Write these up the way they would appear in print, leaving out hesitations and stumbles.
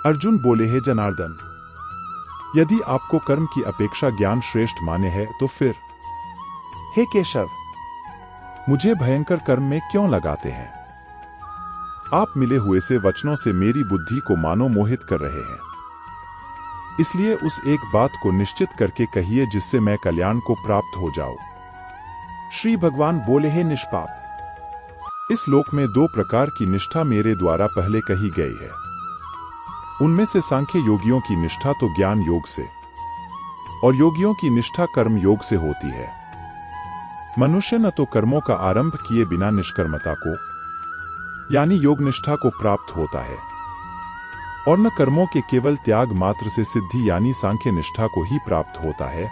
अर्जुन बोले, हे जनार्दन, यदि आपको कर्म की अपेक्षा ज्ञान श्रेष्ठ माने है तो फिर हे केशव, मुझे भयंकर कर्म में क्यों लगाते हैं? आप मिले हुए से वचनों से मेरी बुद्धि को मानो मोहित कर रहे हैं। इसलिए उस एक बात को निश्चित करके कहिए जिससे मैं कल्याण को प्राप्त हो जाऊं। श्री भगवान बोले, हे निष्पाप, इस लोक में 2 प्रकार की निष्ठा मेरे द्वारा पहले कही गई है। उनमें से सांख्य योगियों की निष्ठा तो ज्ञान योग से और योगियों की निष्ठा कर्म योग से होती है। मनुष्य न तो कर्मों का आरंभ किए बिना निष्कर्मता को यानी योग निष्ठा को प्राप्त होता है और न कर्मों के केवल त्याग मात्र से सिद्धि यानी सांख्य निष्ठा को ही प्राप्त होता है।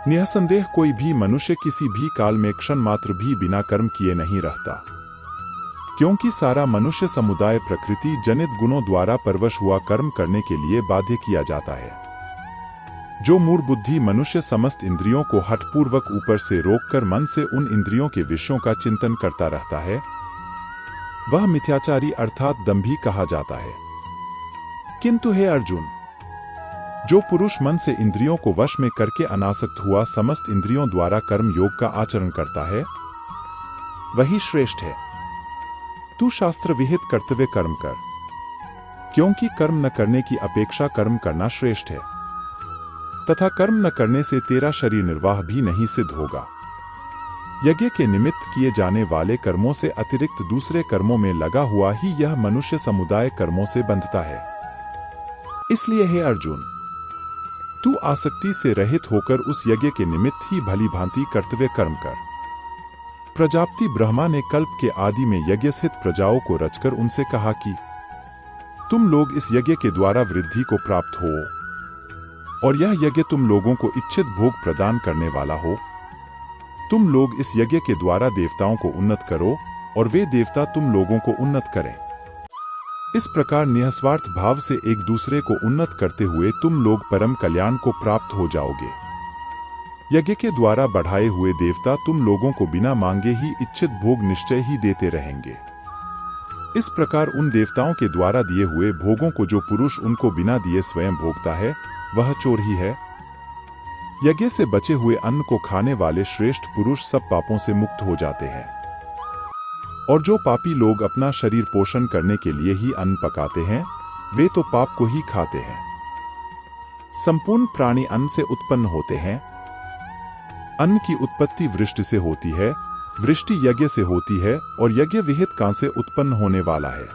निःसंदेह कोई भी मनुष्य किसी भी काल में क्षण मात्र भी बिना कर्म किए नहीं रहता, क्योंकि सारा मनुष्य समुदाय प्रकृति जनित गुणों द्वारा परवश हुआ कर्म करने के लिए बाध्य किया जाता है। जो मूढ़ बुद्धि मनुष्य समस्त इंद्रियों को हठपूर्वक ऊपर से रोककर मन से उन इंद्रियों के विषयों का चिंतन करता रहता है, वह मिथ्याचारी अर्थात दंभी कहा जाता है। किंतु हे अर्जुन, जो पुरुष मन से इंद्रियों को वश में करके अनासक्त हुआ समस्त इंद्रियों द्वारा कर्म योग का आचरण करता है, वही श्रेष्ठ है। तू शास्त्र विहित कर्तव्य कर्म कर, क्योंकि कर्म न करने की अपेक्षा कर्म करना श्रेष्ठ है, तथा कर्म न करने से तेरा शरीर निर्वाह भी नहीं सिद्ध होगा। यज्ञ के निमित्त किए जाने वाले कर्मों से अतिरिक्त दूसरे कर्मों में लगा हुआ ही यह मनुष्य समुदाय कर्मों से बंधता है। इसलिए हे अर्जुन, तू आसक्ति से रहित होकर उस यज्ञ के निमित्त ही भली भांति कर्तव्य कर्म कर। प्रजापति ब्रह्मा ने कल्प के आदि में यज्ञ स्थित प्रजाओं को रचकर उनसे कहा कि तुम लोग इस यज्ञ के द्वारा वृद्धि को प्राप्त हो, और यह यज्ञ तुम लोगों को इच्छित भोग प्रदान करने वाला हो। तुम लोग इस यज्ञ के द्वारा देवताओं को उन्नत करो और वे देवता तुम लोगों को उन्नत करें। इस प्रकार निःस्वार्थ भाव से एक दूसरे को उन्नत करते हुए तुम लोग परम कल्याण को प्राप्त हो जाओगे। यज्ञ के द्वारा बढ़ाए हुए देवता तुम लोगों को बिना मांगे ही इच्छित भोग निश्चय ही देते रहेंगे। इस प्रकार उन देवताओं के द्वारा दिए हुए भोगों को जो पुरुष उनको बिना दिए स्वयं भोगता है, वह चोर ही है। यज्ञ से बचे हुए अन्न को खाने वाले श्रेष्ठ पुरुष सब पापों से मुक्त हो जाते हैं, और जो पापी लोग अपना शरीर पोषण करने के लिए ही अन्न पकाते हैं, वे तो पाप को ही खाते हैं। संपूर्ण प्राणी अन्न से उत्पन्न होते हैं। अन्न की उत्पत्ति वृष्टि से होती है, वृष्टि यज्ञ से होती है, और यज्ञ विहित कान से उत्पन्न होने वाला है।